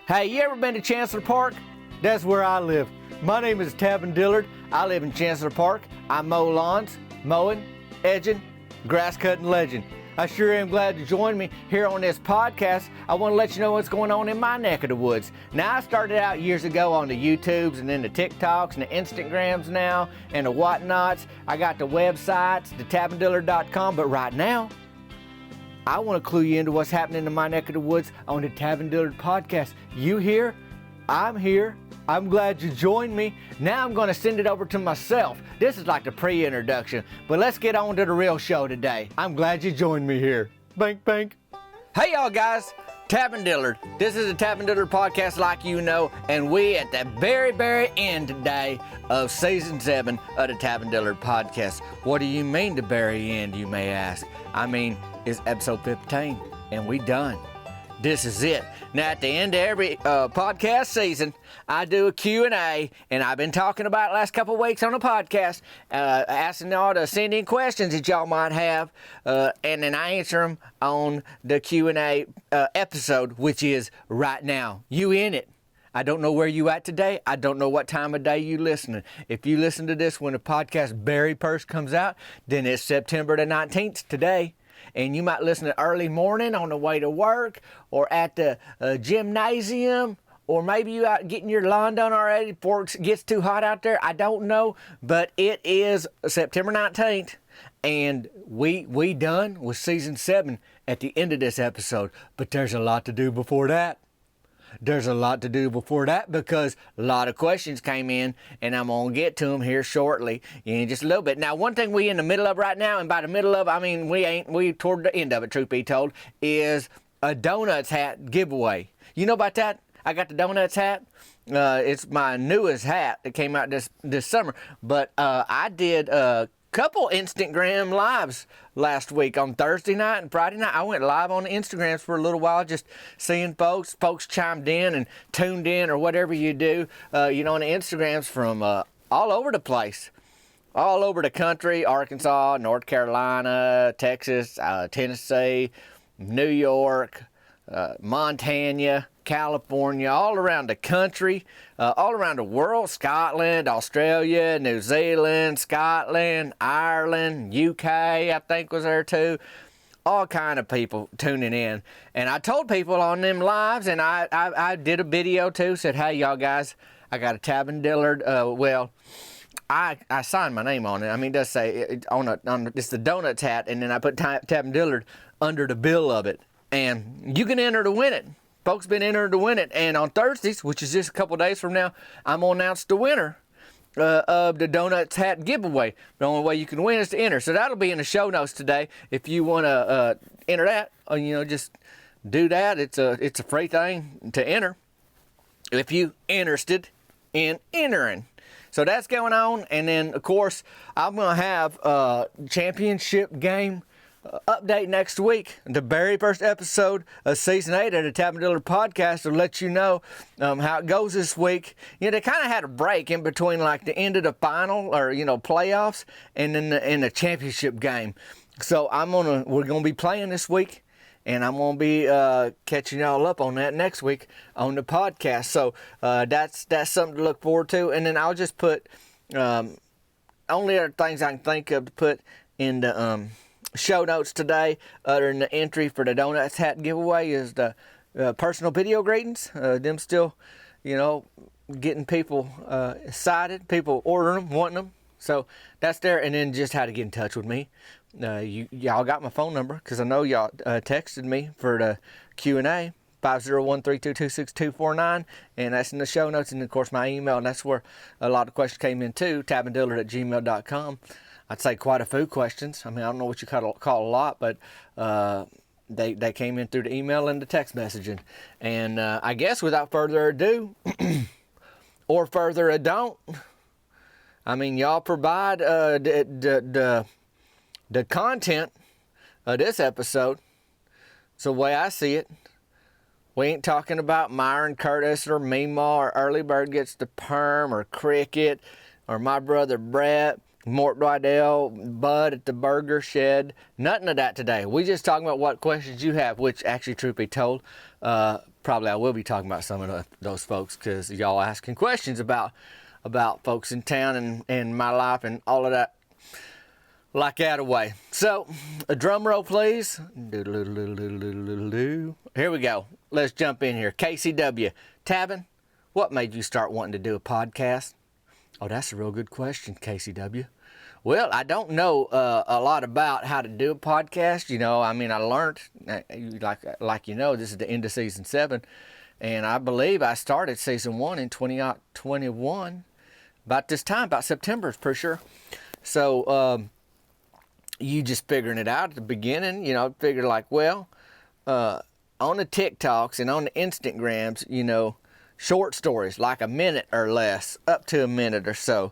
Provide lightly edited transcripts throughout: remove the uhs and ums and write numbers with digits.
Hey, you ever been to Chancellor Park? That's where I live. My name is Tavin Dillard. I live in Chancellor Park. I mow lawns, mowing, edging, grass cutting legend. I sure am glad to join me here on this podcast. I want to let you know what's going on in my neck of the woods. Now, I started out years ago on the YouTubes and then the TikToks and the Instagrams now and the whatnots. I got the websites, the tavindillard.com, but right now, I want to clue you into what's happening in my neck of the woods on the Tavin Dillard podcast. You here? I'm here. I'm glad you joined me. Now I'm going to send it over to myself. This is like the pre-introduction, but let's get on to the real show today. I'm glad you joined me here. Bank, bank. Hey y'all guys, Tavin Dillard. This is the Tavin Dillard podcast like you know, and we at the very end today of season 7 of the Tavin Dillard podcast. What do you mean the very end, you may ask? I mean, it's episode 15, and we done. This is it. Now, at the end of every podcast season, I do a Q&A, and I've been talking about it last couple of weeks on the podcast, asking y'all to send in questions that y'all might have, and then I answer them on the Q&A episode, which is right now. You in it. I don't know where you at today. I don't know what time of day you listening. If you listen to this when the podcast very first comes out, then it's September the 19th today. And you might listen to early morning on the way to work or at the gymnasium, or maybe you out getting your lawn done already before it gets too hot out there. I don't know, but it is September 19th, and we done with season 7 at the end of this episode. But there's a lot to do before that. There's a lot to do before that because a lot of questions came in, and I'm going to get to them here shortly in just a little bit. Now, one thing we in the middle of right now, and by the middle of, I mean, we toward the end of it, truth be told, is a donuts hat giveaway. You know about that? I got the donuts hat. It's my newest hat that came out this summer, but I did couple Instagram lives last week on Thursday night and Friday night. I went live on the Instagrams for a little while, just seeing folks chimed in and tuned in or whatever you do, on the Instagrams from all over the place, all over the country, Arkansas, North Carolina, Texas, Tennessee, New York, Montana, California, all around the country, all around the world, Scotland, Australia, New Zealand, Scotland, Ireland, UK, I think was there too. All kind of people tuning in. And I told people on them lives, and I did a video too, said, hey y'all guys, I got a Tavin Dillard, I signed my name on it. I mean, it does say it's the donuts hat, and then I put Tavin Dillard under the bill of it. And you can enter to win it. Folks been entered to win it. And on Thursdays, which is just a couple days from now, I'm going to announce the winner of the Donuts Hat giveaway. The only way you can win is to enter. So that'll be in the show notes today. If you want to enter that, just do that. It's a free thing to enter if you interested in entering. So that's going on. And then, of course, I'm going to have a championship game update next week. The very first episode of season 8 of the Tavin Dillard podcast will let you know how it goes this week. They kind of had a break in between like the end of the final or playoffs and then the championship game. So we're gonna be playing this week, and I'm gonna be catching y'all up on that next week on the podcast. So that's something to look forward to. And then I'll just put only other things I can think of to put in the show notes today, other than the entry for the Donuts Hat giveaway, is the personal video greetings. Them still, getting people excited, people ordering them, wanting them. So that's there. And then just how to get in touch with me. Y'all got my phone number because I know y'all texted me for the Q&A. 501-322-6249, and that's in the show notes, and of course my email, and that's where a lot of questions came in too, tavindillard@gmail.com. I'd say quite a few questions. I mean, I don't know what you call a lot, but they came in through the email and the text messaging. And I guess without further ado, or further ado, I mean, y'all provide the content of this episode. So the way I see it, we ain't talking about Myron Curtis or Meemaw or Early Bird Gets the Perm or Cricket or my brother Brett. Mort Rydell, Bud at the Burger Shed. Nothing of that today. We just talking about what questions you have, which actually, truth be told, probably I will be talking about some of those folks, because y'all asking questions about folks in town and my life and all of that. Like that away. So, a drum roll, please. Here we go. Let's jump in here. KCW. Tavin, what made you start wanting to do a podcast? Oh, that's a real good question, KCW. Well, I don't know a lot about how to do a podcast. You know, I mean, I learned, like you know, this is the end of season 7. And I believe I started season 1 in 2021. About this time, about September, for sure. So, you just figuring it out at the beginning, you know, figured like, well, on the TikToks and on the Instagrams, you know, short stories, like a minute or less, up to a minute or so.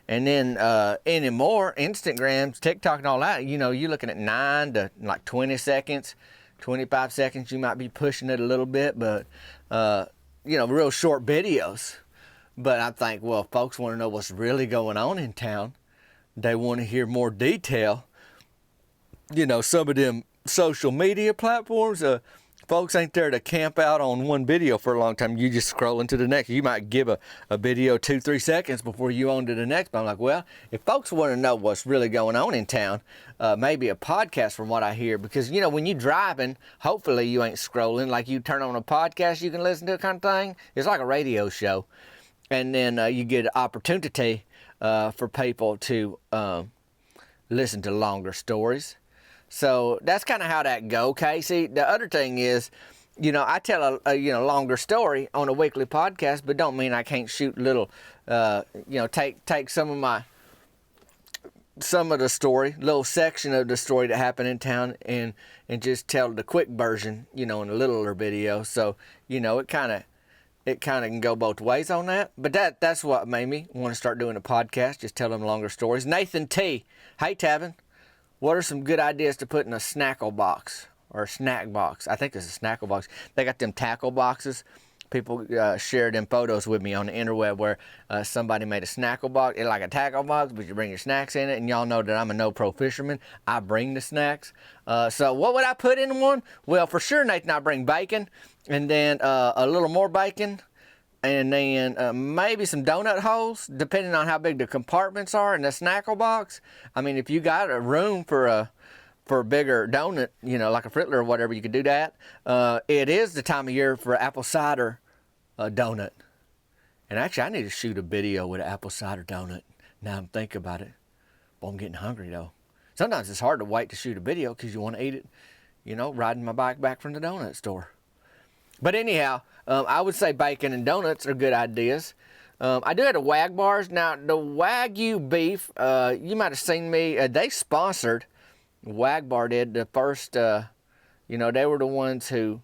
And then anymore, Instagrams, TikTok and all that, you know, you're looking at 9 to like 20 seconds, 25 seconds, you might be pushing it a little bit, but, you know, real short videos. But I think, well, folks want to know what's really going on in town. They want to hear more detail. You know, some of them social media platforms, folks ain't there to camp out on one video for a long time. You just scroll into the next. You might give a video 2-3 seconds before you on to the next. But I'm like, well, if folks want to know what's really going on in town, maybe a podcast from what I hear. Because, you know, when you're driving, hopefully you ain't scrolling. Like you turn on a podcast you can listen to kind of thing. It's like a radio show. And then you get an opportunity for people to listen to longer stories. So that's kind of how that go, Casey. The other thing is, you know, I tell a you know, longer story on a weekly podcast, but don't mean I can't shoot little, you know, take some of the story, little section of the story that happened in town, and just tell the quick version, you know, in a littler video. So, you know, it kind of can go both ways on that. But that's what made me want to start doing a podcast, just tell them longer stories. Nathan T. Hey, Tavin. What are some good ideas to put in a snackle box or a snack box? I think it's a snackle box. They got them tackle boxes. People shared them photos with me on the interweb where somebody made a snackle box. It's like a tackle box, but you bring your snacks in it. And y'all know that I'm a no-pro fisherman. I bring the snacks. So what would I put in one? Well, for sure, Nathan, I bring bacon, and then a little more bacon, and then maybe some donut holes, depending on how big the compartments are in the snackle box. I mean, if you got a room for a bigger donut, you know, like a Frittler or whatever, you could do that. It is the time of year for apple cider donut. And actually, I need to shoot a video with an apple cider donut. Now I'm thinking about it. Well, I'm getting hungry, though. Sometimes it's hard to wait to shoot a video because you want to eat it, you know, riding my bike back from the donut store. But anyhow, I would say bacon and donuts are good ideas. I do have the Wag bars. Now, the Wagyu beef, you might have seen me, they sponsored, Wag Bar did, the first, you know, they were the ones who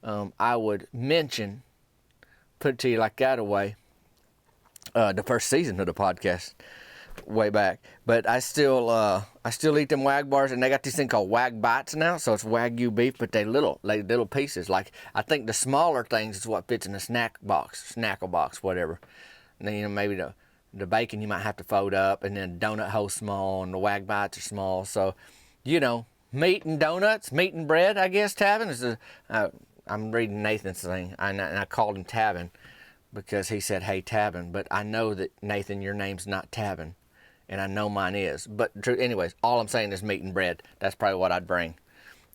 I would mention, put it to you like that away, the first season of the podcast. Way back, but I still eat them Wag bars, and they got this thing called Wag bites now. So it's Wagyu beef, but they little pieces. Like I think the smaller things is what fits in a snackle box, whatever. And then, you know, maybe the bacon you might have to fold up, and then the donut hole's small, and the Wag bites are small. So, you know, meat and donuts, meat and bread. I guess Tavin is I'm reading Nathan's thing, and I called him Tavin because he said, "Hey Tavin," but I know that Nathan, your name's not Tavin. And I know mine is. But anyways, all I'm saying is meat and bread. That's probably what I'd bring.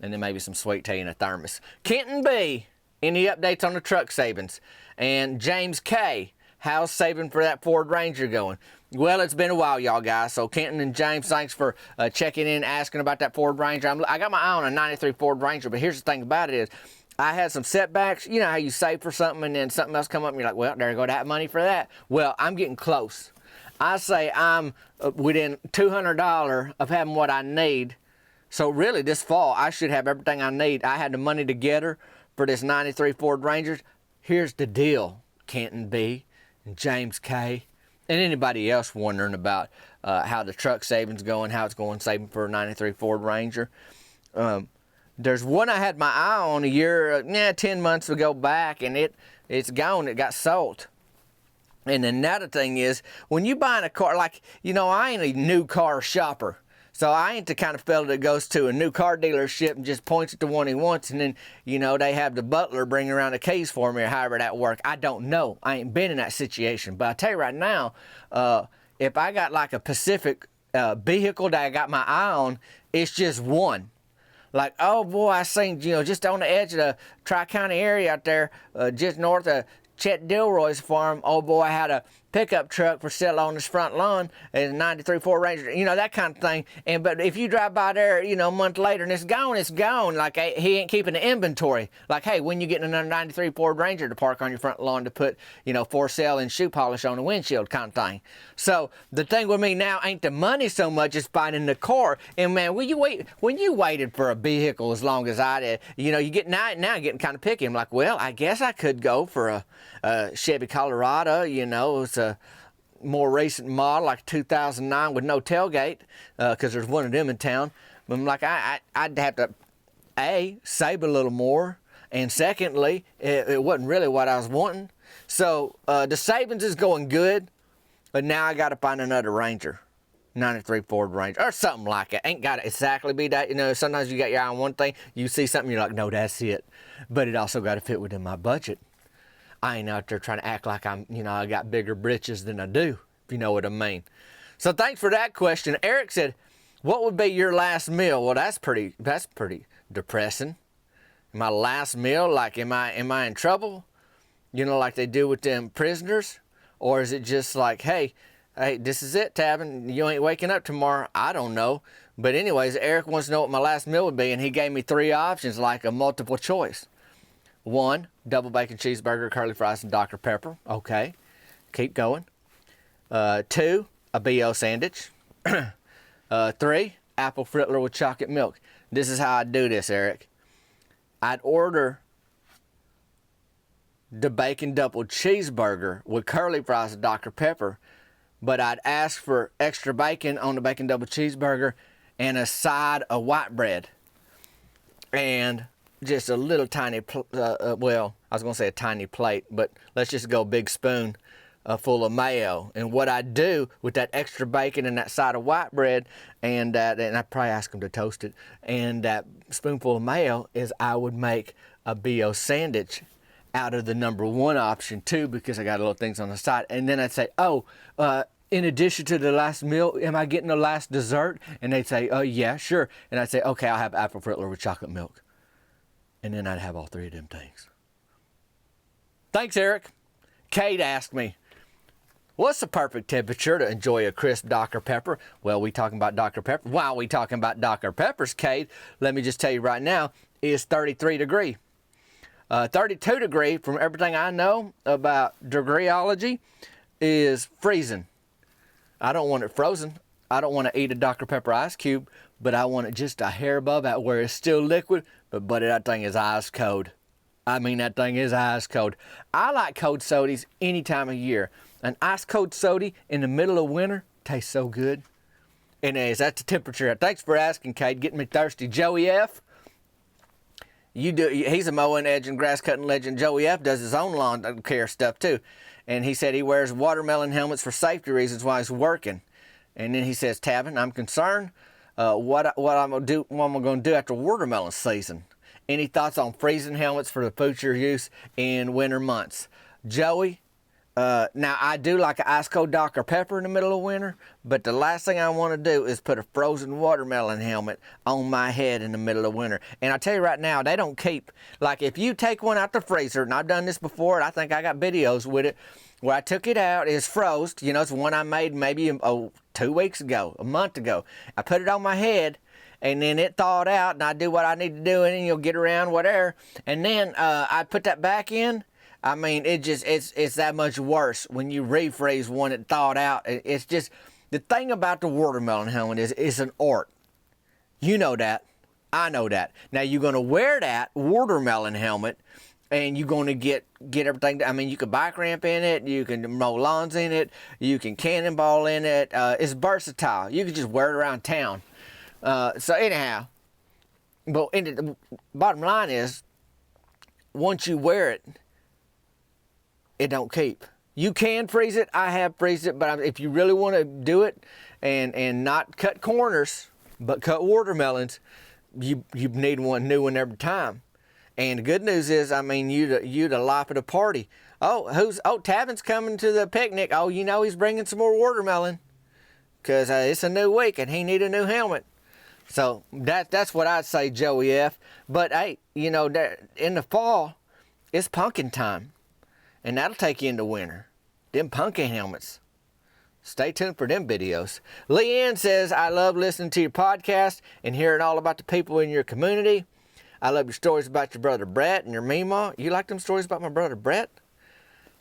And then maybe some sweet tea in a thermos. Kenton B, any updates on the truck savings? And James K, how's saving for that Ford Ranger going? Well, it's been a while, y'all guys. So Kenton and James, thanks for checking in, asking about that Ford Ranger. I got my eye on a 93 Ford Ranger, but here's the thing about it is, I had some setbacks. You know how you save for something and then something else come up and you're like, well, there you go, that money for that. Well, I'm getting close. I say I'm within $200 of having what I need. So really this fall, I should have everything I need. I had the money together for this 93 Ford Ranger. Here's the deal, Kenton B and James K and anybody else wondering about how the truck savings going, how it's going saving for a 93 Ford Ranger. There's one I had my eye on 10 months ago back, and it's gone. It got sold. And another thing is, when you buying a car, like, you know, I ain't a new car shopper. So I ain't the kind of fella that goes to a new car dealership and just points at the one he wants, and then, you know, they have the butler bring around the keys for me or however that work. I don't know. I ain't been in that situation. But I tell you right now, if I got like a Pacific vehicle that I got my eye on, it's just one. Like, oh boy, I seen, you know, just on the edge of the Tri-County area out there, just north of Chet Dilroy's farm, oh boy, I had a pickup truck for sale on his front lawn, a 93 Ford Ranger, you know, that kind of thing. But if you drive by there, you know, a month later and it's gone, it's gone. Like, he ain't keeping the inventory. Like, hey, when you getting another 93 Ford Ranger to park on your front lawn to put, you know, for sale and shoe polish on the windshield kind of thing. So the thing with me now ain't the money so much as finding the car. And man, when you waited for a vehicle as long as I did, you know, you get now getting kind of picky. I'm like, well, I guess I could go for a Chevy Colorado, you know. It's a more recent model, like 2009 with no tailgate, because there's one of them in town. But I'm like, I'd have to, A, save a little more, and secondly, it wasn't really what I was wanting. So the savings is going good, but now I got to find another Ranger. 93 Ford Ranger or something like it. Ain't got to exactly be that. You know, sometimes you got your eye on one thing, you see something, you're like, no, that's it. But it also got to fit within my budget. I ain't out there trying to act like I'm, you know, I got bigger britches than I do, if you know what I mean. So thanks for that question. Eric said, what would be your last meal? Well, that's pretty depressing. My last meal, like, am I in trouble? You know, like they do with them prisoners? Or is it just like, hey, this is it, Tavin. You ain't waking up tomorrow. I don't know. But anyways, Eric wants to know what my last meal would be, and he gave me 3 options, like a multiple choice. 1, double bacon cheeseburger, curly fries, and Dr. Pepper. Okay, keep going. 2, a BO sandwich. 3, apple frittler with chocolate milk. This is how I do this, Eric. I'd order the bacon double cheeseburger with curly fries and Dr. Pepper, but I'd ask for extra bacon on the bacon double cheeseburger and a side of white bread. And just a little tiny, well, I was going to say a tiny plate, but let's just go big spoon full of mayo. And what I do with that extra bacon and that side of white bread, and I'd probably ask them to toast it, and that spoonful of mayo, is I would make a BO sandwich out of the number 1 option too, because I got little things on the side. And then I'd say, oh, in addition to the last meal, am I getting the last dessert? And they'd say, oh yeah, sure. And I'd say, okay, I'll have apple frittler with chocolate milk. And then I'd have all 3 of them things. Thanks, Eric. Kate asked me, what's the perfect temperature to enjoy a crisp Dr. Pepper? Well, we talking about Dr. Pepper. While we talking about Dr. Peppers, Kate, let me just tell you right now, is 33 degree. 32 degree, from everything I know about degreeology, is freezing. I don't want it frozen. I don't want to eat a Dr. Pepper ice cube, but I want it just a hair above that where it's still liquid, but buddy, that thing is ice cold. I mean, that thing is ice cold. I like cold sodies any time of year. An ice cold soda in the middle of winter tastes so good. And that's the temperature. Thanks for asking, Kate. Getting me thirsty. Joey F. He's a mowing, edging, grass cutting legend. Joey F. does his own lawn care stuff too. And he said he wears watermelon helmets for safety reasons while he's working. And then he says, Tavin, I'm concerned what I'm going to do after watermelon season. Any thoughts on freezing helmets for the future use in winter months? Joey, now I do like an ice cold Dr. Pepper in the middle of winter, but the last thing I want to do is put a frozen watermelon helmet on my head in the middle of winter. And I tell you right now, they don't keep, like if you take one out the freezer, and I've done this before, and I think I got videos with it, where I took it out, it's froze, you know, it's one I made maybe 2 weeks ago, a month ago. I put it on my head, and then it thawed out, and I do what I need to do, and then you'll get around whatever. And then I put that back in. I mean, it's that much worse when you refreeze one that thawed out. It's just, the thing about the watermelon helmet is it's an art. You know that. I know that. Now you're going to wear that watermelon helmet, and you're going to get everything. I mean, you can bike ramp in it, you can mow lawns in it, you can cannonball in it. It's versatile. You can just wear it around town. So anyhow, but the bottom line is, once you wear it, it don't keep. You can freeze it. I have freezed it, but if you really want to do it and not cut corners, But cut watermelons, you need one new one every time. And the good news is, I mean, you'd a life at a party. Oh, Tavin's coming to the picnic. Oh, you know he's bringing some more watermelon, because it's a new week and he need a new helmet. So that's what I'd say, Joey F. But hey, you know, in the fall, it's pumpkin time, and that'll take you into winter. Them pumpkin helmets. Stay tuned for them videos. Leanne says, I love listening to your podcast and hearing all about the people in your community. I love your stories about your brother Brett and your Meemaw. You like them stories about my brother Brett?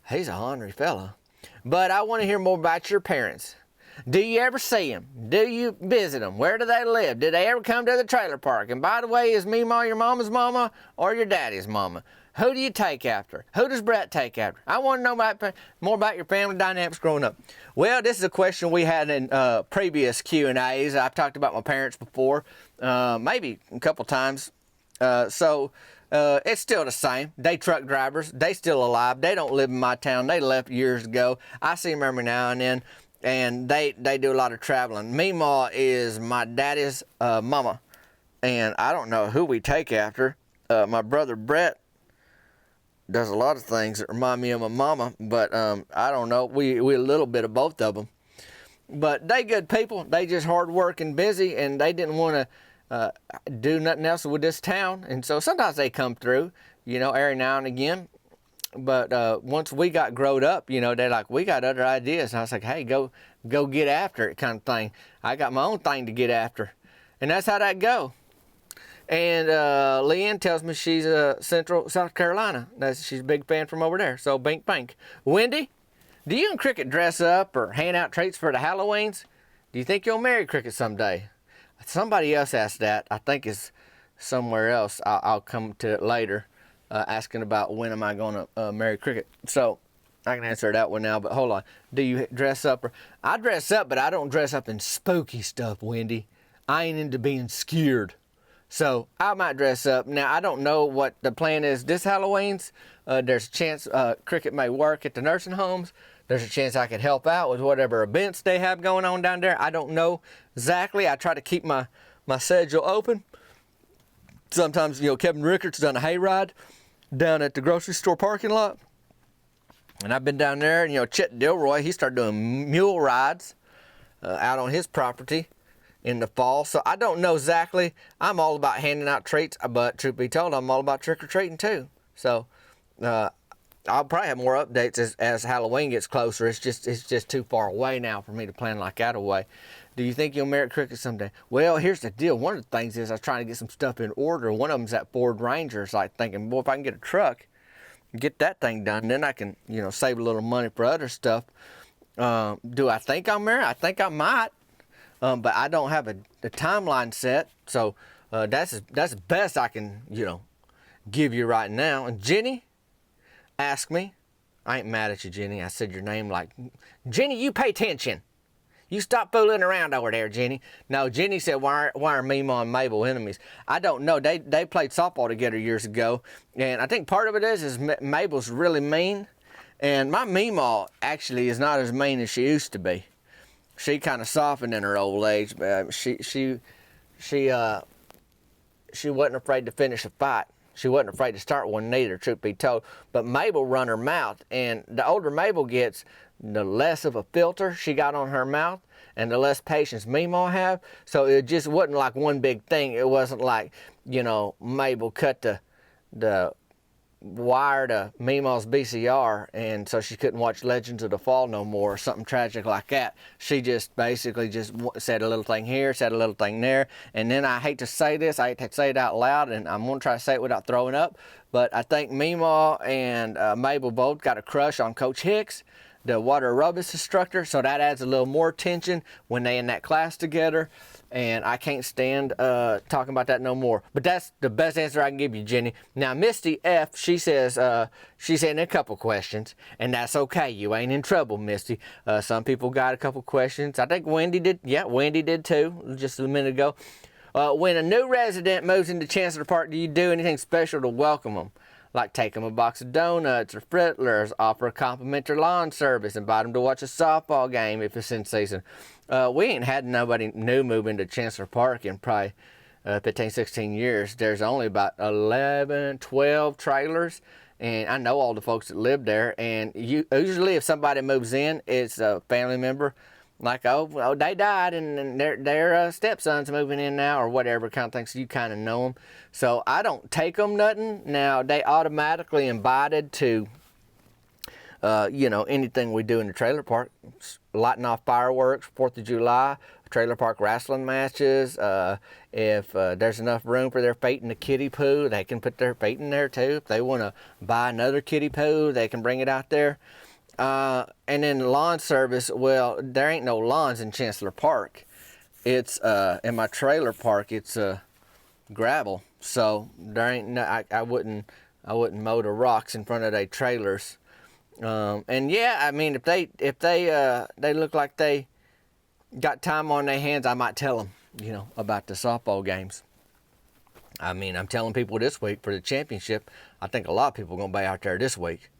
He's a ornery fella. But I want to hear more about your parents. Do you ever see them? Do you visit them? Where do they live? Did they ever come to the trailer park? And by the way, is Meemaw your mama's mama or your daddy's mama? Who do you take after? Who does Brett take after? I want to know more about your family dynamics growing up. Well, this is a question we had in previous Q&As. I've talked about my parents before, maybe a couple times. So it's still the same. They truck drivers. They still alive. They don't live in my town. They left years ago. I see them every now and then, and they do a lot of traveling. Meemaw is my daddy's mama, and I don't know who we take after. My brother Brett does a lot of things that remind me of my mama, but I don't know. We a little bit of both of them. But they good people. They just hard work and busy, and they didn't want to do nothing else with this town. And so sometimes they come through, you know, every now and again. But once we got growed up, you know, they're like, we got other ideas. And I was like, hey, go get after it kind of thing. I got my own thing to get after. And that's how that go. And Leanne tells me she's Central South Carolina. She's a big fan from over there. So bink bink. Wendy, do you and Cricket dress up or hand out treats for the Halloweens? Do you think you'll marry Cricket someday? Somebody else asked that. I think it's somewhere else. I'll come to it later, asking about when am I going to marry Cricket. So I can answer that one now, but hold on. Do you dress up? I dress up, but I don't dress up in spooky stuff, Wendy. I ain't into being scared. So I might dress up. Now, I don't know what the plan is this Halloween's. There's a chance Cricket may work at the nursing homes. There's a chance I could help out with whatever events they have going on down there. I don't know exactly. I try to keep my schedule open. Sometimes, you know, Kevin Rickards done a hayride down at the grocery store parking lot. And I've been down there, and, you know, Chet Dilroy, he started doing mule rides out on his property in the fall. So I don't know exactly. I'm all about handing out treats, but truth be told, I'm all about trick-or-treating too. So I'll probably have more updates as Halloween gets closer. It's just too far away now for me to plan like that away. Do you think you'll marry Cricket someday? Well, here's the deal. One of the things is I was trying to get some stuff in order. One of them's that Ford Ranger. It's like thinking, boy, if I can get a truck, get that thing done, then I can, you know, save a little money for other stuff. Do I think I'll marry? I think I might. But I don't have a timeline set, so that's the best I can, you know, give you right now. And Jenny asked me, I ain't mad at you, Jenny. I said your name like, Jenny, you pay attention. You stop fooling around over there, Jenny. No, Jenny said, why are Meemaw and Mabel enemies? I don't know. They played softball together years ago, and I think part of it is Mabel's really mean, and my Meemaw actually is not as mean as she used to be. She kind of softened in her old age, but she wasn't afraid to finish a fight. She wasn't afraid to start one neither, truth be told. But Mabel run her mouth, and the older Mabel gets, the less of a filter she got on her mouth, and the less patience Meemaw have. So it just wasn't like one big thing. It wasn't like, you know, Mabel cut the wire to Meemaw's VCR, and so she couldn't watch Legends of the Fall no more, or something tragic like that. She just basically just said a little thing here, said a little thing there, and then I hate to say this, I hate to say it out loud, and I'm going to try to say it without throwing up, but I think Meemaw and Mabel both got a crush on Coach Hicks, the water aerobics instructor, so that adds a little more tension when they in that class together. And I can't stand talking about that no more. But that's the best answer I can give you, Jenny. Now, Misty F, she says, she sent in a couple questions, and that's okay. You ain't in trouble, Misty. Some people got a couple questions. I think Wendy did. Yeah, Wendy did too, just a minute ago. When a new resident moves into Chancellor Park, do you do anything special to welcome them? like take them a box of donuts or Frittlers, offer a complimentary lawn service, invite them to watch a softball game if it's in season. We ain't had nobody new move into Chancellor Park in probably 15, 16 years. There's only about 11, 12 trailers, and I know all the folks that live there. And usually if somebody moves in, it's a family member, like, oh they died and their stepson's moving in now or whatever kind of thing, so you kind of know them. So I don't take them nothing. Now, they automatically invited to anything we do in the trailer park, lighting off fireworks, 4th of July, trailer park wrestling matches. If there's enough room for their feet in the kiddie pool, they can put their feet in there too. If they want to buy another kiddie pool, they can bring it out there. And then lawn service, well, there ain't no lawns in Chancellor Park. It's in my trailer park, it's gravel, so there ain't no, I wouldn't mow the rocks in front of their trailers. And yeah, I mean, if they look like they got time on their hands, I might tell them, about the softball games. I mean, I'm telling people this week for the championship. I think a lot of people are going to be out there this week.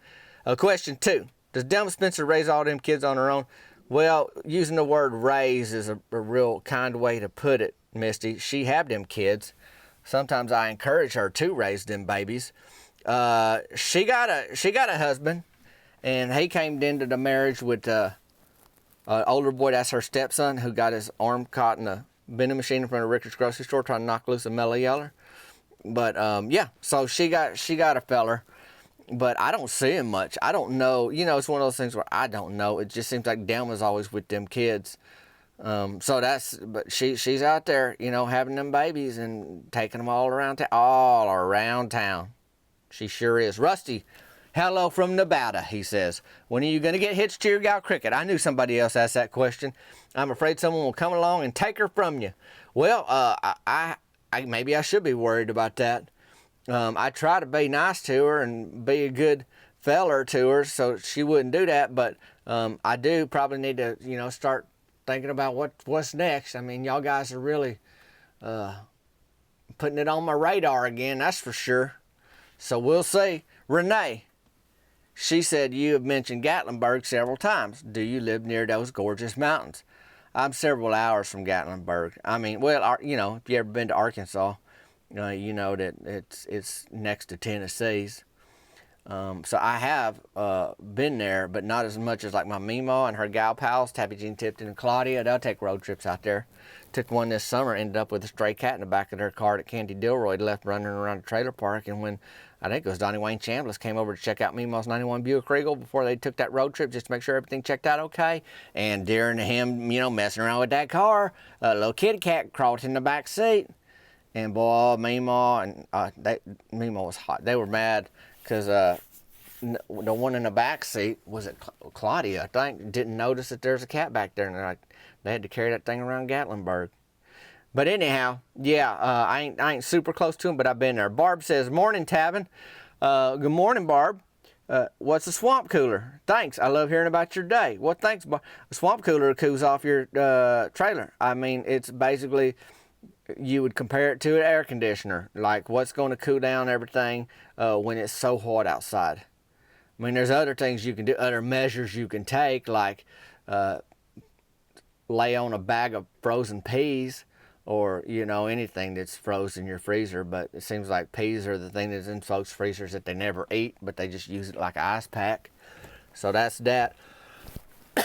Question 2. Does Delma Spencer raise all them kids on her own? Well, using the word raise is a real kind way to put it, Misty. She have them kids. Sometimes I encourage her to raise them babies. She got a husband, and he came into the marriage with an older boy. That's her stepson, who got his arm caught in a vending machine in front of Rickard's grocery store trying to knock loose a mellow yeller. But yeah, so she got a feller. But I don't see him much. I don't know. It's one of those things where I don't know. It just seems like Delma's always with them kids. But she's out there, having them babies and taking them all around town. She sure is. Rusty, hello from Nevada, he says. When are you going to get hitched to your gal Cricket? I knew somebody else asked that question. I'm afraid someone will come along and take her from you. Well, I maybe I should be worried about that. I try to be nice to her and be a good feller to her so she wouldn't do that, but I do probably need to, start thinking about what's next. I mean, y'all guys are really putting it on my radar again, that's for sure. So we'll see. Renee, she said you have mentioned Gatlinburg several times. Do you live near those gorgeous mountains? I'm several hours from Gatlinburg. I mean, well, if you ever been to Arkansas, you know that it's next to Tennessee's. So I have been there, but not as much as like my Meemaw and her gal pals, Tappy Jean Tipton and Claudia. They'll take road trips out there. Took one this summer, ended up with a stray cat in the back of their car that Candy Dilroy left running around the trailer park. And when, I think it was Donnie Wayne Chambliss, came over to check out Meemaw's 91 Buick Regal before they took that road trip just to make sure everything checked out okay. And during him, messing around with that car, a little kitty cat crawled in the back seat. And boy, Meemaw and Meemaw was hot. They were mad because the one in the back seat, was it Claudia, I think, didn't notice that there's a cat back there, and they had to carry that thing around Gatlinburg. But anyhow, yeah, I ain't super close to him, but I've been there. Barb says, "Morning, Tavin." Good morning, Barb. What's a swamp cooler? Thanks. I love hearing about your day. Well, thanks, Barb. A swamp cooler cools off your trailer. I mean, it's basically, you would compare it to an air conditioner. Like, what's going to cool down everything when it's so hot outside? I mean, there's other things you can do, other measures you can take, like lay on a bag of frozen peas or, anything that's frozen in your freezer. But it seems like peas are the thing that's in folks' freezers that they never eat, but they just use it like an ice pack. So that's that.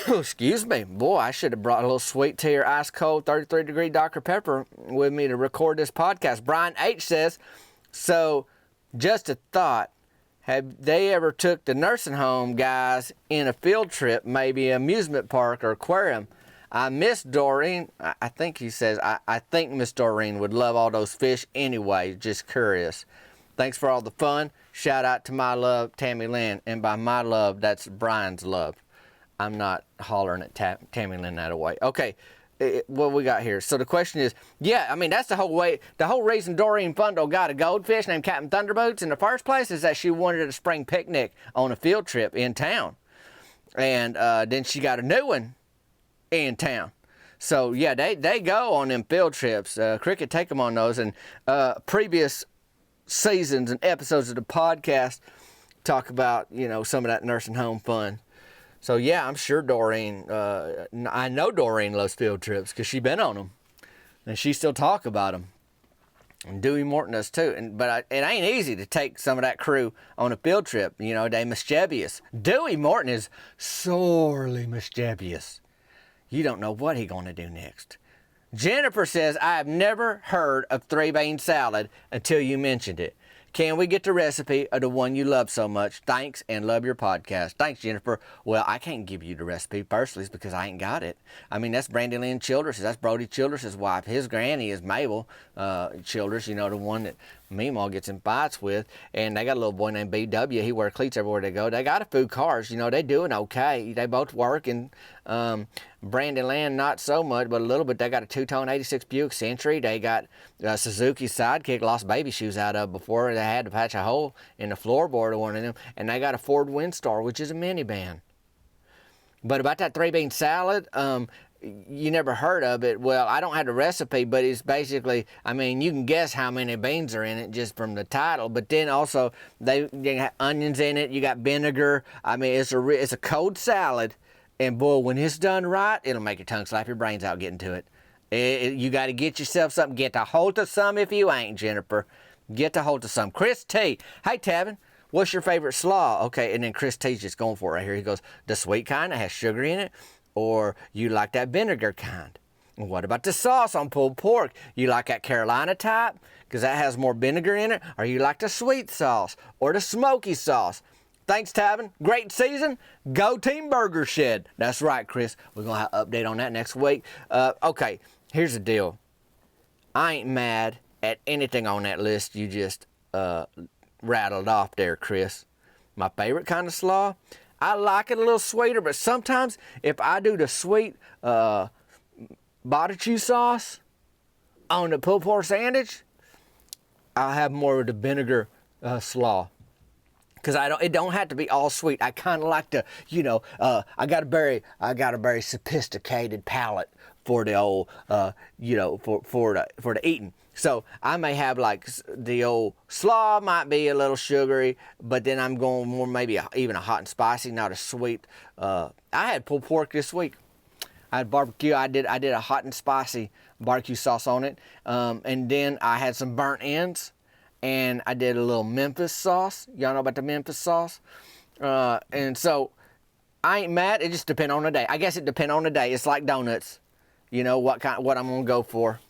Excuse me. Boy, I should have brought a little sweet tea or ice cold 33-degree Dr. Pepper with me to record this podcast. Brian H. says, so just a thought. Have they ever took the nursing home guys in a field trip, maybe amusement park or aquarium? I miss Doreen. I think he says, I think Miss Doreen would love all those fish anyway. Just curious. Thanks for all the fun. Shout out to my love, Tammy Lynn. And by my love, that's Brian's love. I'm not hollering at Tammy Lynn that away. Okay, what we got here? So the question is, yeah, I mean, that's the whole reason Doreen Fundo got a goldfish named Captain Thunderboots in the first place is that she wanted a spring picnic on a field trip in town. And then she got a new one in town. So yeah, they go on them field trips. Cricket take them on those. And previous seasons and episodes of the podcast talk about, some of that nursing home fun. So yeah, I'm sure Doreen, I know Doreen loves field trips because she's been on them, and she still talk about them. And Dewey Morton does too. But it ain't easy to take some of that crew on a field trip. They mischievous. Dewey Morton is sorely mischievous. You don't know what he gonna do next. Jennifer says, I have never heard of 3-bean salad until you mentioned it. Can we get the recipe of the one you love so much? Thanks, and love your podcast. Thanks, Jennifer. Well, I can't give you the recipe personally because I ain't got it. I mean, that's Brandy Lynn Childress. That's Brody Childress' wife. His granny is Mabel Childress, the one that Meemaw gets in fights with. And they got a little boy named BW. He wears cleats everywhere they go. They got a few cars. They doing okay. They both work. And Brandy Lynn, not so much, but a little bit. They got a two-tone 86 Buick Century. They got Suzuki Sidekick, lost baby shoes out of before. They had to patch a hole in the floorboard of one of them. And they got a Ford Windstar, which is a minivan. But about that 3-bean salad, you never heard of it. Well, I don't have the recipe, but it's basically, you can guess how many beans are in it just from the title. But then also, they got onions in it. You got vinegar. It's a cold salad. And boy, when it's done right, it'll make your tongue slap your brains out getting to it. You got to get yourself something. Get a hold of some if you ain't, Jennifer. Get a hold of some. Chris T. Hey, Tavin, what's your favorite slaw? Okay, and then Chris T's just going for it right here. He goes, the sweet kind that has sugar in it, or you like that vinegar kind? And what about the sauce on pulled pork? You like that Carolina type because that has more vinegar in it, or you like the sweet sauce or the smoky sauce? Thanks, Tavin. Great season. Go Team Burger Shed. That's right, Chris. We're going to have an update on that next week. Okay, here's the deal. I ain't mad at anything on that list you just rattled off there, Chris. My favorite kind of slaw, I like it a little sweeter, but sometimes if I do the sweet barbecue sauce on the pulled pork sandwich, I'll have more of the vinegar slaw. Because it don't have to be all sweet. I kind of like to, I got a very sophisticated palate for the old, for the eating. So I may have like the old slaw might be a little sugary, but then I'm going more maybe even a hot and spicy, not a sweet. I had pulled pork this week. I had barbecue. I did a hot and spicy barbecue sauce on it, and then I had some burnt ends. And I did a little Memphis sauce. Y'all know about the Memphis sauce? And so I ain't mad. It just depends on the day. I guess it depends on the day. It's like donuts. What I'm going to go for.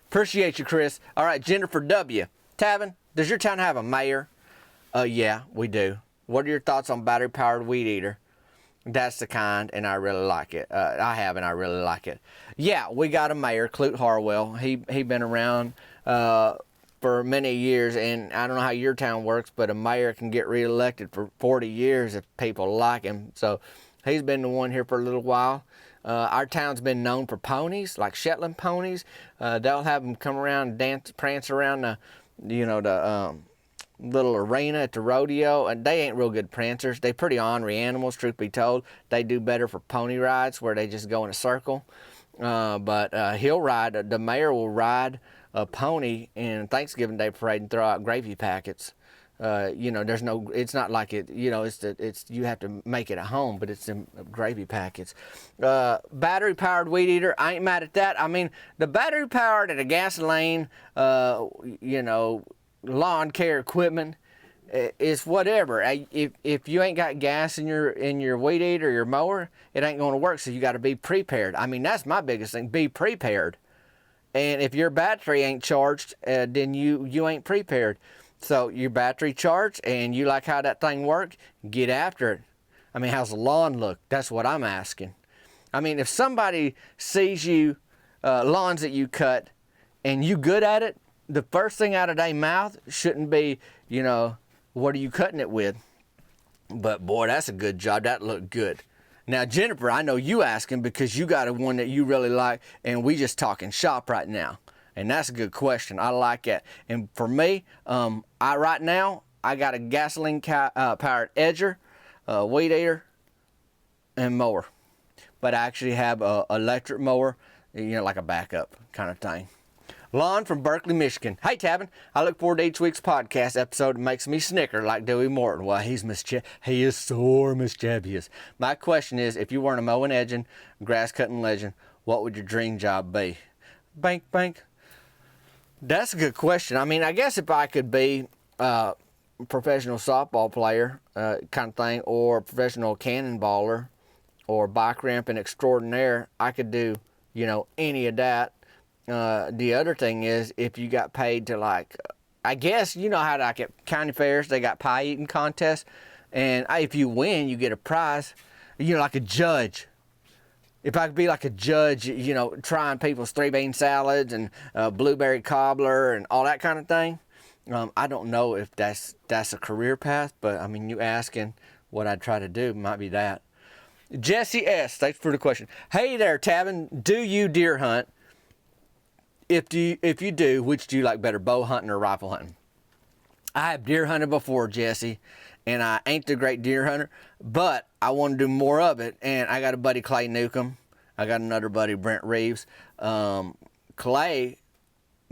Appreciate you, Chris. All right, Jennifer W. Tavin, does your town have a mayor? Yeah, we do. What are your thoughts on battery-powered weed eater? That's the kind, and I really like it. I have, and I really like it. Yeah, we got a mayor, Clute Harwell. He been around for many years, and I don't know how your town works, but a mayor can get reelected for 40 years if people like him. So he's been the one here for a little while. Our town's been known for ponies, like Shetland ponies. They'll have them come around and dance, prance around the little arena at the rodeo, and they ain't real good prancers. They pretty ornery animals, truth be told. They do better for pony rides where they just go in a circle. But he'll ride, the mayor will ride a pony in Thanksgiving Day parade and throw out gravy packets. There's no, it's not like it, it's you have to make it at home, but it's in gravy packets. Battery powered weed eater, I ain't mad at that. The battery powered and the gasoline, lawn care equipment is whatever. If you ain't got gas in your weed eater or your mower, it ain't going to work. So you got to be prepared. That's my biggest thing. Be prepared. And if your battery ain't charged, then you ain't prepared. So your battery charged and you like how that thing works, get after it. How's the lawn look? That's what I'm asking. If somebody sees you, lawns that you cut, and you good at it, the first thing out of their mouth shouldn't be, what are you cutting it with? But boy, that's a good job. That looked good. Now, Jennifer, I know you asking because you got a one that you really like, and we just talking shop right now. And that's a good question. I like that. And for me, right now, I got a gasoline powered edger, weed eater, and mower. But I actually have a electric mower, like a backup kind of thing. Lon from Berkeley, Michigan. Hey, Tabin, I look forward to each week's podcast episode. It makes me snicker like Dewey Morton. Well, he is so mischievous. My question is, if you weren't a mowing, edging, grass cutting legend, what would your dream job be? Bank, bank. That's a good question. I mean, I guess if I could be a professional softball player kind of thing, or professional cannonballer, or bike ramping extraordinaire, I could do, any of that. The other thing is, if you got paid to, like, I guess, how like at county fairs, they got pie eating contests, and if you win, you get a prize, like a judge. If I could be like a judge, trying people's 3-bean salads and blueberry cobbler and all that kind of thing, I don't know if that's a career path, but I mean, you asking what I'd try to do might be that. Jesse S., thanks for the question. Hey there, Tabin, do you deer hunt? If you do, which do you like better, bow hunting or rifle hunting? I have deer hunted before, Jesse, and I ain't the great deer hunter, but I want to do more of it, and I got a buddy, Clay Newcomb. I got another buddy, Brent Reeves. Clay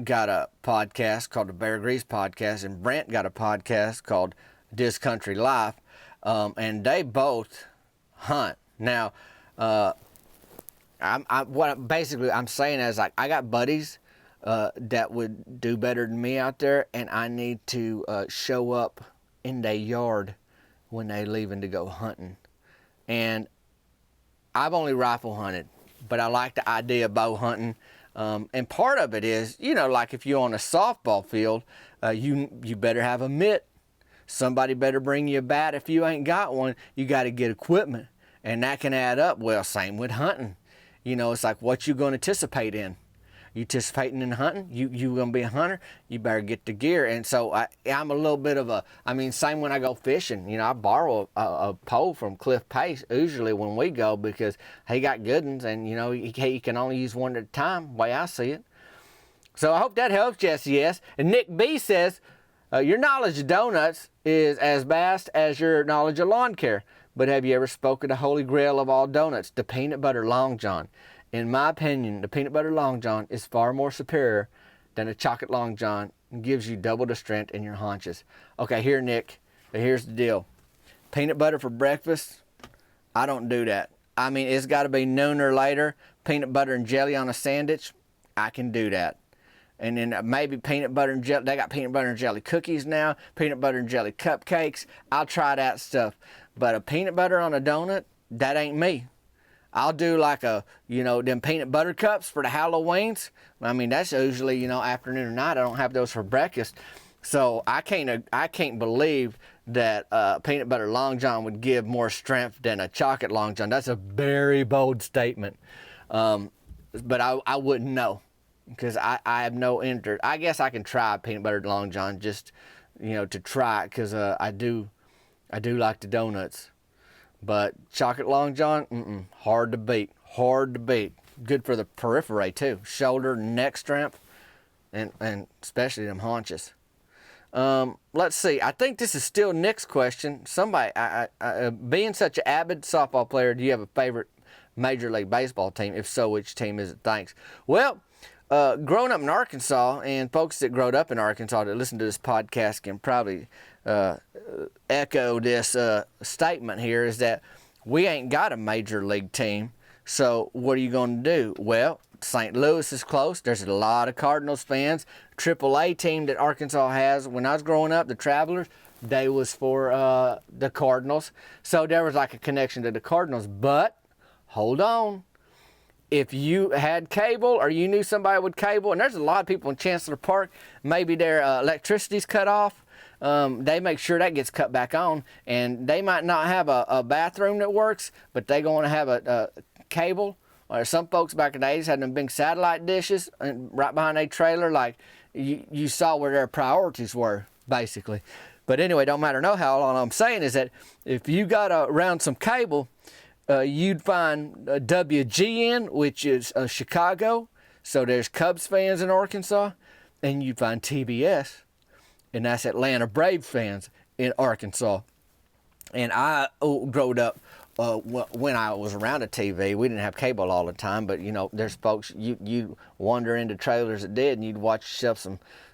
got a podcast called the Bear Grease Podcast, and Brent got a podcast called This Country Life, and they both hunt. Now, what I'm saying is, like, I got buddies that would do better than me out there, and I need to show up in their yard when they leaving to go hunting. And I've only rifle hunted, but I like the idea of bow hunting. And part of it is, like if you're on a softball field, you better have a mitt. Somebody better bring you a bat. If you ain't got one, you got to get equipment. And that can add up. Well, same with hunting. It's like, what you going to participate in? You participating in hunting? You going to be a hunter? You better get the gear. And so I'm a little bit of same when I go fishing. I borrow a pole from Cliff Pace usually when we go, because he got good ones, and, he can only use one at a time, the way I see it. So I hope that helps, Jesse S. And Nick B says, your knowledge of donuts is as vast as your knowledge of lawn care. But have you ever spoken the holy grail of all donuts, the peanut butter long john? In my opinion, the peanut butter long john is far more superior than a chocolate long john, and gives you double the strength in your haunches. Okay, here, Nick, here's the deal. Peanut butter for breakfast, I don't do that. I mean, it's got to be noon or later. Peanut butter and jelly on a sandwich, I can do that. And then maybe peanut butter and jelly. They got peanut butter and jelly cookies now, peanut butter and jelly cupcakes. I'll try that stuff. But a peanut butter on a donut, that ain't me. I'll do like them peanut butter cups for the Halloweens. I mean, that's usually, afternoon or night. I don't have those for breakfast. So I can't believe that peanut butter long john would give more strength than a chocolate long john. That's a very bold statement. But I wouldn't know, because I have no interest. I guess I can try peanut butter long john just, to try it, because I do like the donuts. But chocolate long john, hard to beat. Good for the periphery too, shoulder, neck strength, and especially them haunches. Let's see. I think this is still Nick's question. Somebody, being such an avid softball player, do you have a favorite Major League Baseball team? If so, which team is it? Thanks. Well, growing up in Arkansas, and folks that growed up in Arkansas that listen to this podcast can probably echo this statement here, is that we ain't got a major league team. So what are you going to do? Well, St. Louis is close. There's a lot of Cardinals fans. AAA team that Arkansas has, when I was growing up, the Travelers, they was for the Cardinals. So there was like a connection to the Cardinals. But hold on. If you had cable, or you knew somebody with cable, and there's a lot of people in Chancellor Park, maybe their electricity's cut off, they make sure that gets cut back on, and they might not have a bathroom that works, but they going to have a cable. Or some folks back in the 80s had them big satellite dishes right behind a trailer. Like, you saw where their priorities were, basically. But anyway, don't matter no how. All I'm saying is that if you got around some cable, you'd find WGN, which is Chicago. So there's Cubs fans in Arkansas. And you'd find TBS, and that's Atlanta Braves fans in Arkansas. And I growed up when I was around a TV, we didn't have cable all the time, but there's folks, you wander into trailers that did, and you'd watch yourself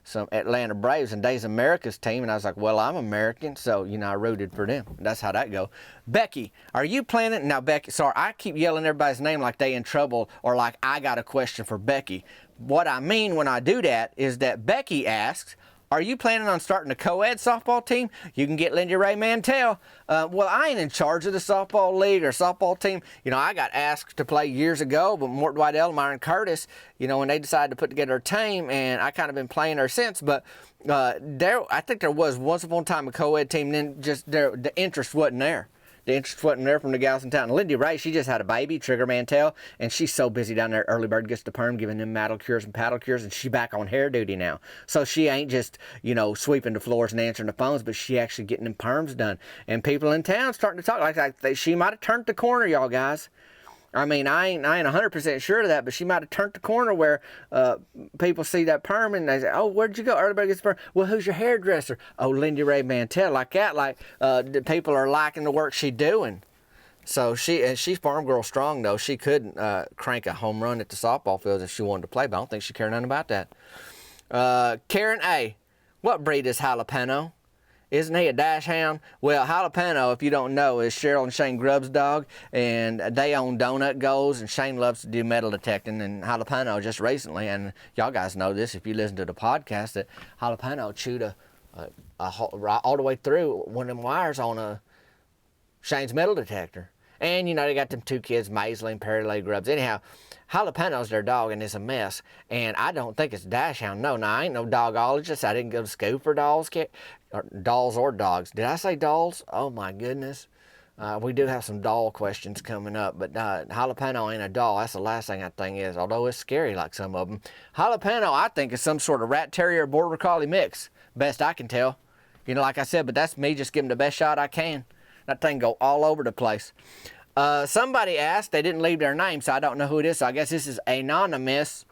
some Atlanta Braves and Days America's team, and I was like, well, I'm American, so I rooted for them. That's how that go. Becky, are you planning? Now, Becky, sorry, I keep yelling everybody's name like they in trouble or like I got a question for Becky. What I mean when I do that is that Becky asks, are you planning on starting a co-ed softball team? You can get Lindy Ray Mantell. Well, I ain't in charge of the softball league or softball team. I got asked to play years ago, but Mort Dwight Elmeyer and Curtis, when they decided to put together a team, and I kind of been playing there since. But I think there was once upon a time a co-ed team, and then just the interest wasn't there. The interest wasn't there from the gals in town. Lindy Ray, she just had a baby, Trigger Mantell, and she's so busy down there. Early bird gets the perm, giving them mattle cures and paddle cures, and she's back on hair duty now. So she ain't just, sweeping the floors and answering the phones, but she actually getting them perms done. And people in town starting to talk like she might have turned the corner, y'all guys. I mean, I ain't 100% sure of that, but she might have turned the corner where people see that perm and they say, oh, where'd you go? Everybody gets perm. Well, who's your hairdresser? Oh, Lindy Ray Mantell. Like that, the people are liking the work she's doing. So she's farm girl strong, though. She couldn't crank a home run at the softball field if she wanted to play, but I don't think she cared nothing about that. Karen A., what breed is Jalapeno? Isn't he a dash hound? Well, Jalapeno, if you don't know, is Cheryl and Shane Grubb's dog, and they own Donut Goals, and Shane loves to do metal detecting, and Jalapeno just recently, and y'all guys know this if you listen to the podcast, that Jalapeno chewed all the way through one of them wires on Shane's metal detector. And, they got them two kids, Maisley and Perry Lee Grubbs. Anyhow, Jalapeno's their dog, and it's a mess. And I don't think it's a dash hound. No, I ain't no dogologist. I didn't go to school for dolls or dogs. Did I say dolls? Oh, my goodness. We do have some doll questions coming up, but Jalapeno ain't a doll. That's the last thing I think is, although it's scary like some of them. Jalapeno, I think, is some sort of rat terrier border collie mix, best I can tell. Like I said, but that's me just giving the best shot I can. That thing go all over the place. Somebody asked, they didn't leave their name, so I don't know who it is, so I guess this is anonymous.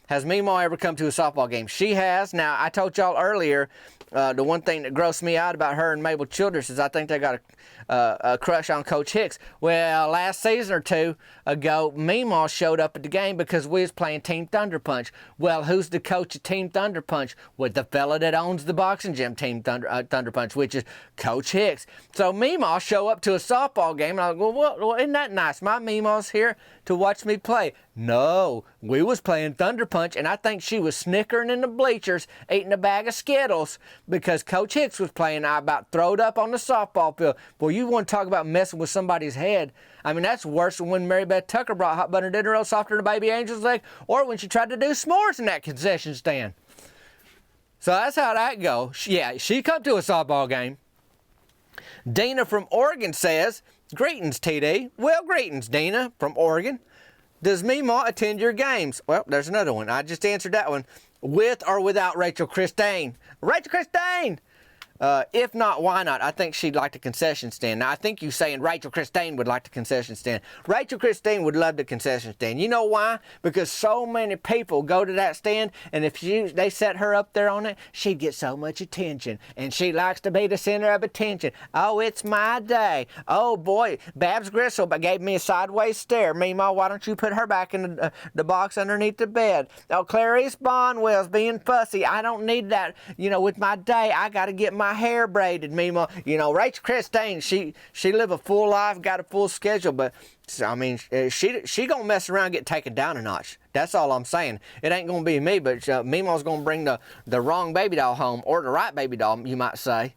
Has Meemaw ever come to a softball game? She has. Now, I told y'all earlier, the one thing that grossed me out about her and Mabel Childress is I think they got a crush on Coach Hicks. Well, last season or two ago, Meemaw showed up at the game because we was playing Team Thunder Punch. Well, who's the coach of Team Thunder Punch? Well, the fella that owns the boxing gym, Team Thunder Punch, which is Coach Hicks. So Meemaw show up to a softball game, and I go, well, isn't that nice? My Meemaw's here to watch me play. No, we was playing Thunder Punch, and I think she was snickering in the bleachers, eating a bag of Skittles, because Coach Hicks was playing. I about throwed up on the softball field. Boy, you want to talk about messing with somebody's head. I mean, that's worse than when Mary Beth Tucker brought hot butter dinner roll softer than a baby angel's leg, or when she tried to do s'mores in that concession stand. So that's how that goes. Yeah, she come to a softball game. Dina from Oregon says, greetings, TD. Well, greetings, Dina from Oregon. Does Meemaw attend your games? Well, there's another one. I just answered that one. With or without Rachel Christine? Rachel Christine! If not, why not? I think she'd like the concession stand. Now, I think you saying Rachel Christine would like the concession stand. Rachel Christine would love the concession stand. You know why? Because so many people go to that stand, and if they set her up there on it, she'd get so much attention. And she likes to be the center of attention. Oh, it's my day. Oh, boy, Babs Gristle gave me a sideways stare. Meemaw, why don't you put her back in the box underneath the bed? Oh, Clarice Bonwell's being fussy. I don't need that. With my day, I got to get my hair braided, Meemaw. Rachel Christine, she live a full life, got a full schedule, but I mean, she gonna mess around and get taken down a notch. That's all I'm saying. It ain't gonna be me, but Meemaw's gonna bring the wrong baby doll home, or the right baby doll, you might say.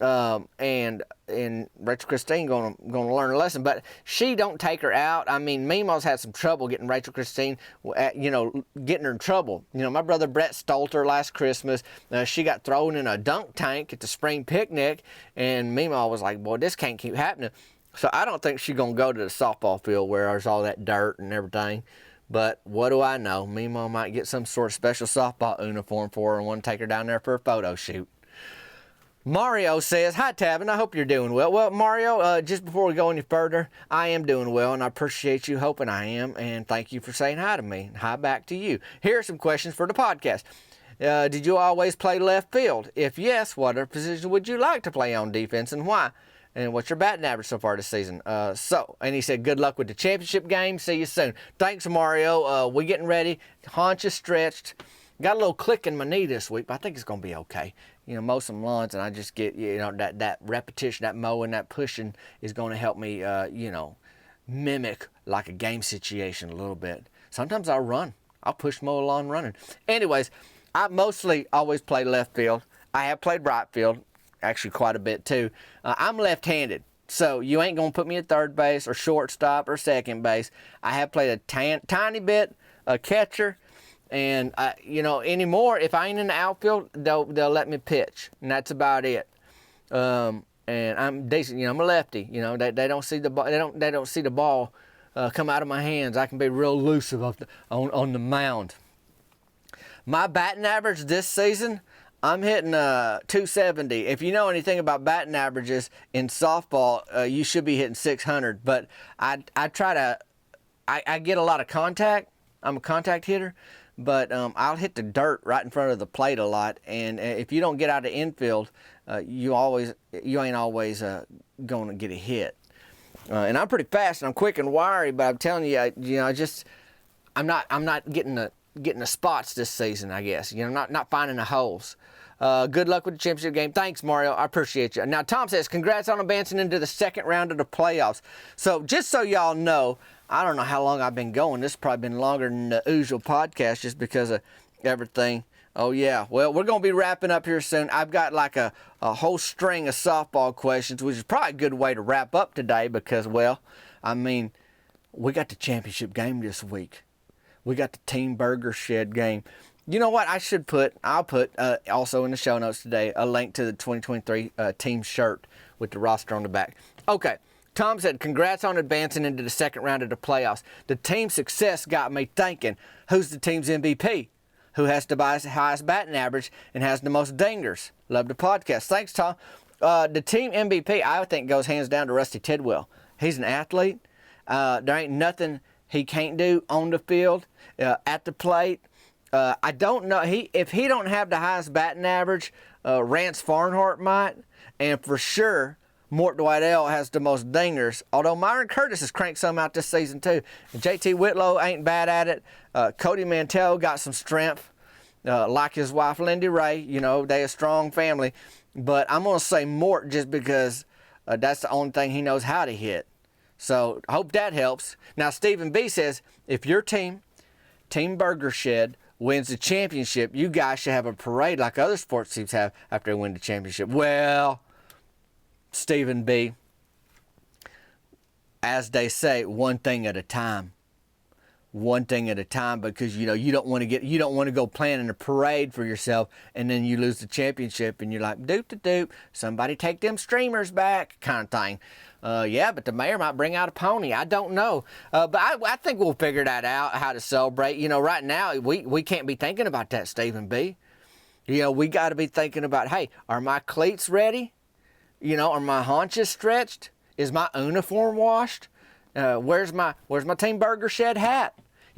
And Rachel Christine gonna learn a lesson, but she don't take her out. I mean, Meemaw's had some trouble getting Rachel Christine, getting her in trouble. My brother Brett stole her last Christmas. She got thrown in a dunk tank at the spring picnic, and Meemaw was like, boy, this can't keep happening. So I don't think she's gonna go to the softball field where there's all that dirt and everything. But what do I know? Meemaw might get some sort of special softball uniform for her and want to take her down there for a photo shoot. Mario says, hi, Tavin, I hope you're doing well. Well, Mario, just before we go any further, I am doing well, and I appreciate you hoping I am, and thank you for saying hi to me. Hi back to you. Here are some questions for the podcast. Did you always play left field? If yes, what other position would you like to play on defense, and why? And what's your batting average so far this season? And he said, good luck with the championship game. See you soon. Thanks, Mario. We getting ready. Haunch is stretched. Got a little click in my knee this week, but I think it's going to be okay. Mow some lawns, and I just get, that repetition, that mowing, that pushing is going to help me, mimic like a game situation a little bit. Sometimes I'll run. I'll push mow a lawn running. Anyways, I mostly always play left field. I have played right field, actually quite a bit too. I'm left-handed, so you ain't going to put me at third base or shortstop or second base. I have played a tiny bit, a catcher, and anymore, if I ain't in the outfield, they'll let me pitch, and that's about it. And I'm decent. I'm a lefty. They don't see the ball. They don't see the ball come out of my hands. I can be real elusive on the mound. My batting average this season, I'm hitting 270. If you know anything about batting averages in softball, you should be hitting 600. But I get a lot of contact. I'm a contact hitter. But I'll hit the dirt right in front of the plate a lot, and if you don't get out of the infield, you ain't always going to get a hit. And I'm pretty fast and I'm quick and wiry, but I'm telling you, I'm not getting the spots this season. I guess not finding the holes. Good luck with the championship game. Thanks, Mario. I appreciate you. Now, Tom says, congrats on advancing into the second round of the playoffs. So just so y'all know, I don't know how long I've been going. This has probably been longer than the usual podcast just because of everything. Oh, yeah. Well, we're going to be wrapping up here soon. I've got like a whole string of softball questions, which is probably a good way to wrap up today because, we got the championship game this week. We got the Team Burger Shed game. You know what I'll put also in the show notes today a link to the 2023 team shirt with the roster on the back. Okay. Tom said, congrats on advancing into the second round of the playoffs. The team's success got me thinking, who's the team's MVP? Who has the highest batting average and has the most dingers? Love the podcast. Thanks, Tom. The team MVP, I think, goes hands down to Rusty Tidwell. He's an athlete. There ain't nothing he can't do on the field, at the plate. I don't know. If he don't have the highest batting average, Rance Farnhart might. And for sure, Mort Dwight-L has the most dingers, although Myron Curtis has cranked some out this season too. JT Whitlow ain't bad at it. Cody Mantell got some strength, like his wife Lindy Ray. They a strong family. But I'm going to say Mort just because that's the only thing he knows how to hit. So I hope that helps. Now, Stephen B says, if your Team Burger Shed, wins the championship, you guys should have a parade like other sports teams have after they win the championship. Well, Stephen B, as they say, one thing at a time. One thing at a time, because you don't want to go planning a parade for yourself and then you lose the championship and you're like, doop, somebody take them streamers back, kind of thing. Yeah, but the mayor might bring out a pony. I don't know. But I think we'll figure that out, how to celebrate. Right now, we can't be thinking about that, Stephen B. We got to be thinking about, hey, are my cleats ready? Are my haunches stretched? Is my uniform washed? Where's my Team Burger Shed hat?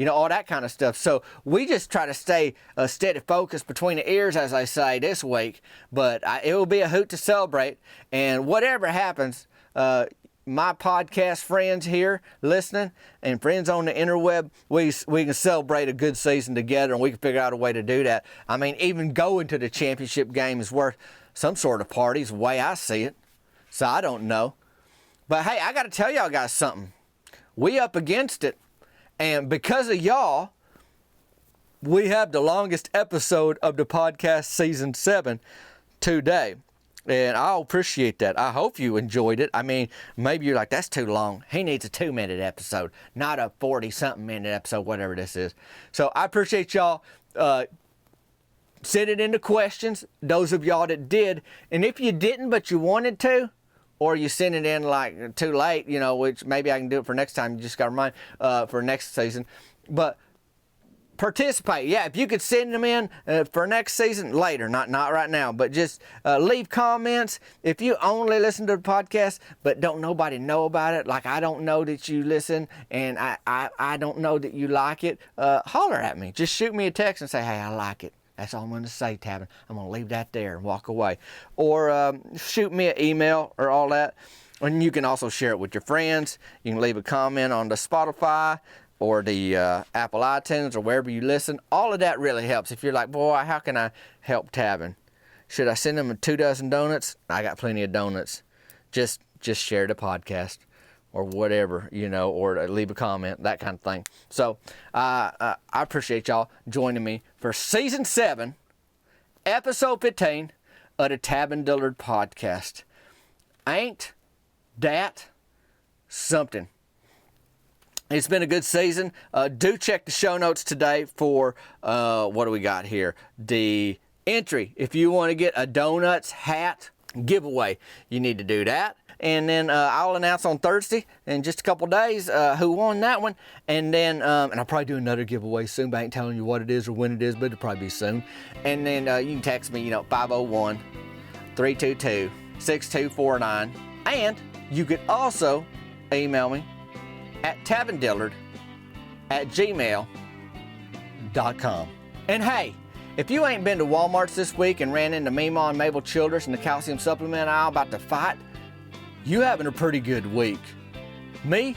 All that kind of stuff. So we just try to stay steady focused between the ears, as I say, this week. But it will be a hoot to celebrate. And whatever happens, my podcast friends here listening and friends on the interweb, we can celebrate a good season together, and we can figure out a way to do that. Even going to the championship game is worth some sort of party, is the way I see it. So I don't know. But hey, I got to tell y'all guys something. We up against it. And because of y'all, we have the longest episode of the podcast season 7 today. And I'll appreciate that. I hope you enjoyed it. Maybe you're like, that's too long. He needs a 2-minute episode, not a 40-something minute episode, whatever this is. So I appreciate y'all. Send it into questions, those of y'all that did. And if you didn't, but you wanted to, or you sent it in like too late, which maybe I can do it for next time. You just got to remind for next season. But participate. Yeah, if you could send them in for next season later, not right now, but just leave comments. If you only listen to the podcast, but don't nobody know about it, like I don't know that you listen and I don't know that you like it, holler at me. Just shoot me a text and say, hey, I like it. That's all I'm going to say, Tabin. I'm going to leave that there and walk away. Or shoot me an email or all that. And you can also share it with your friends. You can leave a comment on the Spotify or the Apple iTunes or wherever you listen. All of that really helps. If you're like, boy, how can I help Tabin? Should I send him 24 donuts? I got plenty of donuts. Just share the podcast or whatever, or leave a comment, that kind of thing. So I appreciate y'all joining me for Season 7, Episode 15 of the Tabin Dillard Podcast. Ain't that something? It's been a good season. Do check the show notes today for, what do we got here? The entry. If you want to get a Donuts hat giveaway, you need to do that. And then I'll announce on Thursday in just a couple days who won that one. And then, and I'll probably do another giveaway soon, but I ain't telling you what it is or when it is, but it'll probably be soon. And then you can text me, 501-322-6249. And you could also email me at tabindillard@gmail.com. And hey, if you ain't been to Walmart's this week and ran into Meemaw and Mabel Childress in the calcium supplement aisle about to fight, you having a pretty good week. Me,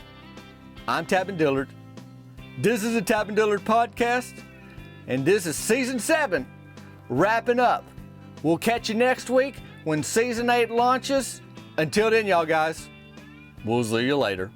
I'm Tabin Dillard. This is the Tabin Dillard Podcast, and this is Season 7, wrapping up. We'll catch you next week when Season 8 launches. Until then, y'all guys, we'll see you later.